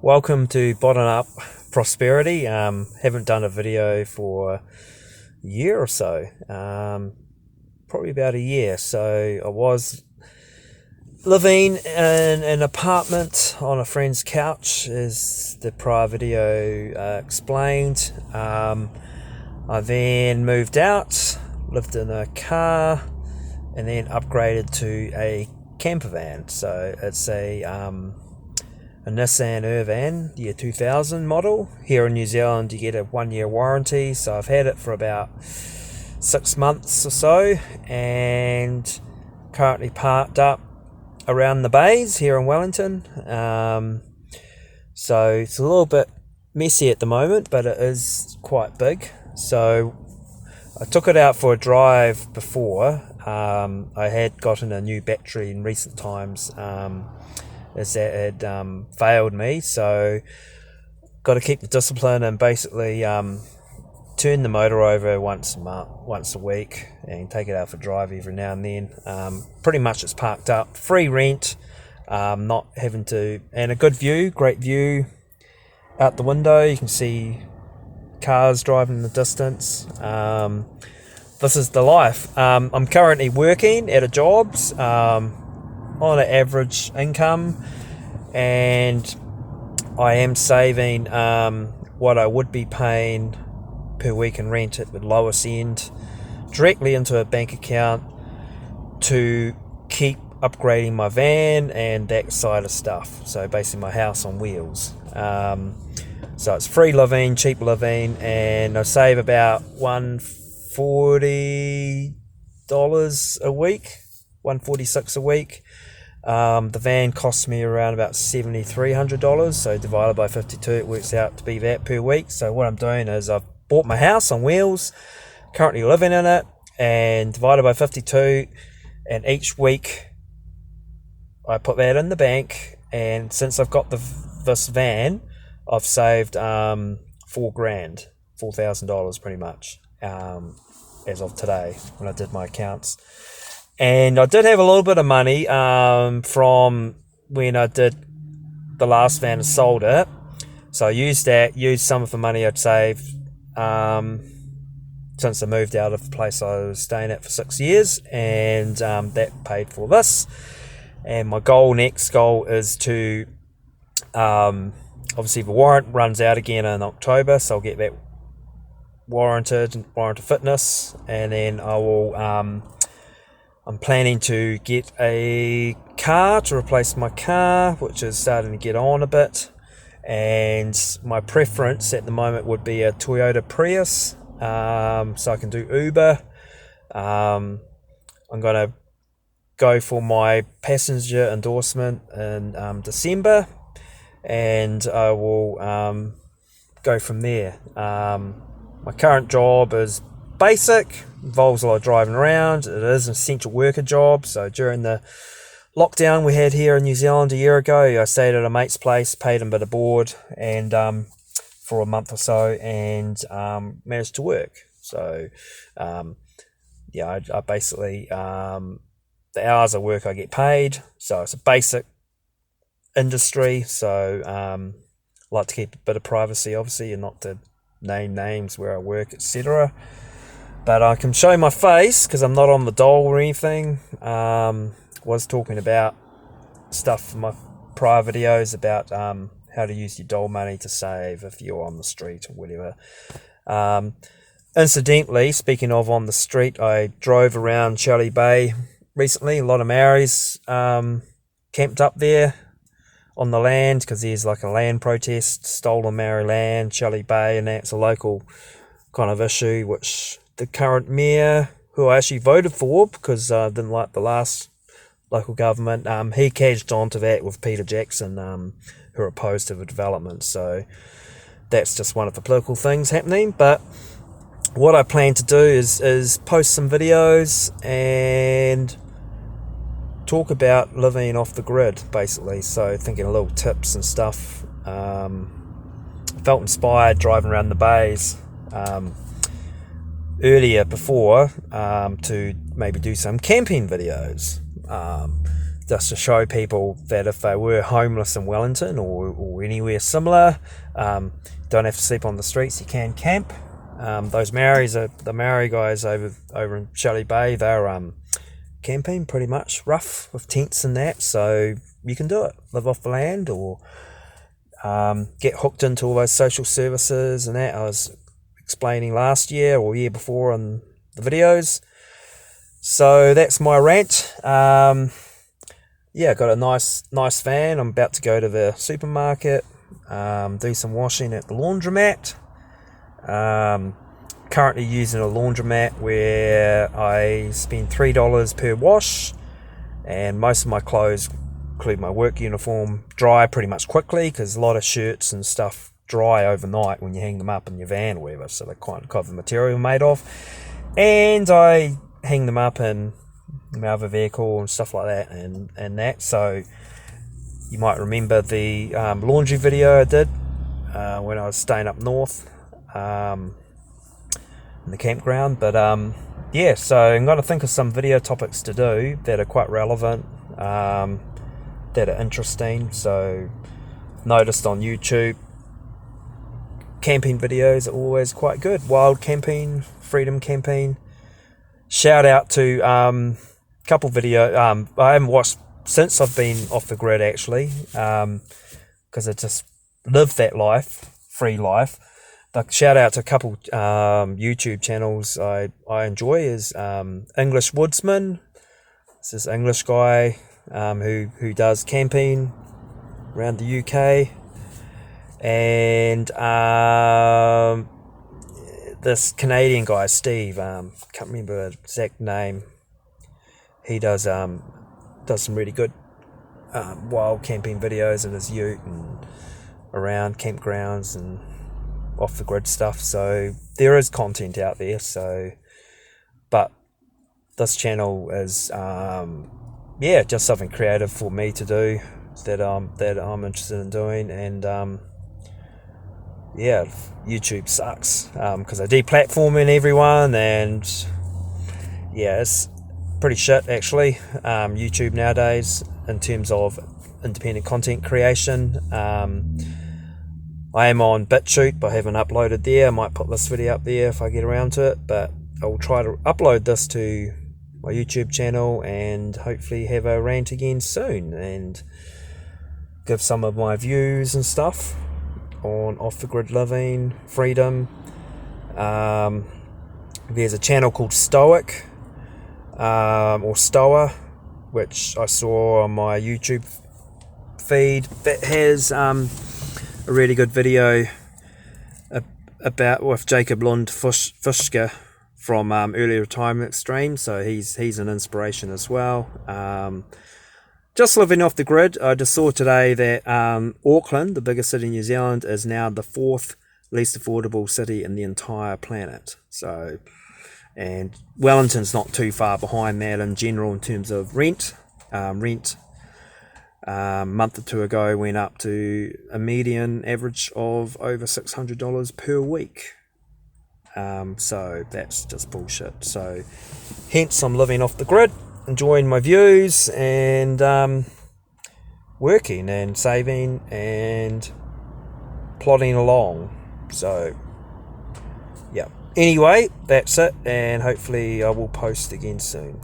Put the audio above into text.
Welcome to Bottom Up Prosperity. Haven't done a video for a year or so, probably about a year. So I was living in an apartment on a friend's couch, as the prior video explained. I then moved out, lived in a car, and then upgraded to a camper van. So it's a Nissan Urvan year 2000 model. Here in New Zealand you get a 1-year warranty, so I've had it for about 6 months or so, and currently parked up around the bays here in Wellington. So it's a little bit messy at the moment, but it is quite big. So I took it out for a drive before. I had gotten a new battery in recent times, as that had failed me, so got to keep the discipline and basically turn the motor over once a week and take it out for a drive every now and then. Pretty much it's parked up, free rent, not having to, and a good view, great view out the window. You can see cars driving in the distance. This is the life. I'm currently working at a jobs, on an average income, and I am saving what I would be paying per week in rent at the lowest end directly into a bank account to keep upgrading my van and that side of stuff. So basically my house on wheels. So it's free living, cheap living, and I save about $140 a week, $146 a week. The van costs me around about $7,300, so divided by 52 it works out to be that per week. So what I'm doing is I've bought my house on wheels, currently living in it, and divided by 52, and each week I put that in the bank, and since I've got this van I've saved $4,000 pretty much, as of today when I did my accounts. And I did have a little bit of money from when I did the last van and sold it. So I used some of the money I'd saved since I moved out of the place I was staying at for 6 years, and that paid for this. And my next goal is to, obviously the warrant runs out again in October, so I'll get that warranted fitness, and then I will I'm planning to get a car to replace my car, which is starting to get on a bit, and my preference at the moment would be a Toyota Prius, so I can do Uber. I'm going to go for my passenger endorsement in December, and I will go from there. My current job is basic, involves a lot of driving around. It is an essential worker job. So during the lockdown we had here in New Zealand a year ago, I stayed at a mate's place, paid him a bit of board, and for a month or so, and managed to work. So I basically the hours I work I get paid. So it's a basic industry. So I like to keep a bit of privacy, obviously, and not to name names where I work, etc. But I can show my face because I'm not on the dole or anything. Was talking about stuff from my prior videos about how to use your dole money to save if you're on the street or whatever. Incidentally, speaking of on the street, I drove around Shelley Bay recently. A lot of Maoris camped up there on the land because there's like a land protest, stolen Maori land, Shelley Bay, and that's a local kind of issue which the current mayor, who I actually voted for because I didn't like the last local government, he cadged onto that with Peter Jackson, who are opposed to the development. So that's just one of the political things happening. But what I plan to do is post some videos and talk about living off the grid, basically. So thinking of little tips and stuff. Felt inspired driving around the bays earlier before to maybe do some camping videos. just to show people that if they were homeless in Wellington or anywhere similar, don't have to sleep on the streets, you can camp. Those Maoris, the Maori guys over in Shelley Bay, they're camping pretty much rough with tents and that, so you can do it, live off the land, or get hooked into all those social services and that I was explaining last year or year before in the videos. So that's my rant. Yeah, got a nice van. I'm about to go to the supermarket, do some washing at the laundromat. Currently using a laundromat where I spend $3 per wash, and most of my clothes, including my work uniform, dry pretty much quickly, because a lot of shirts and stuff dry overnight when you hang them up in your van or whatever, so they're kind of the material made of. And I hang them up in my other vehicle and stuff like that, and that. So you might remember the laundry video I did when I was staying up north in the campground. But yeah, so I'm going to think of some video topics to do that are quite relevant, that are interesting. So noticed on YouTube, camping videos are always quite good. Wild camping, freedom camping. Shout out to couple video I haven't watched since I've been off the grid, actually, because I just live that life, free life. But shout out to a couple YouTube channels I enjoy is English Woodsman. This is English guy who does camping around the UK, and this Canadian guy Steve, can't remember the exact name. He does some really good wild camping videos in his ute and around campgrounds and off the grid stuff. So there is content out there. So, but this channel is just something creative for me to do that I'm interested in doing. And YouTube sucks because I deplatforming everyone, and it's pretty shit actually, YouTube nowadays in terms of independent content creation. I am on BitChute, but I haven't uploaded there. I might put this video up there if I get around to it, but I will try to upload this to my YouTube channel and hopefully have a rant again soon and give some of my views and stuff on off the grid living, freedom. There's a channel called Stoic, or Stoa, which I saw on my YouTube feed, that has a really good video about with Jacob Lund Fuska from Early Retirement Extreme. So he's an inspiration as well. Just living off the grid, I just saw today that Auckland, the biggest city in New Zealand, is now the 4th least affordable city in the entire planet. So, and Wellington's not too far behind that in general in terms of rent. A month or two ago went up to a median average of over $600 per week. So that's just bullshit. So hence I'm living off the grid, enjoying my views and working and saving and plodding along. So yeah, anyway, that's it, and hopefully I will post again soon.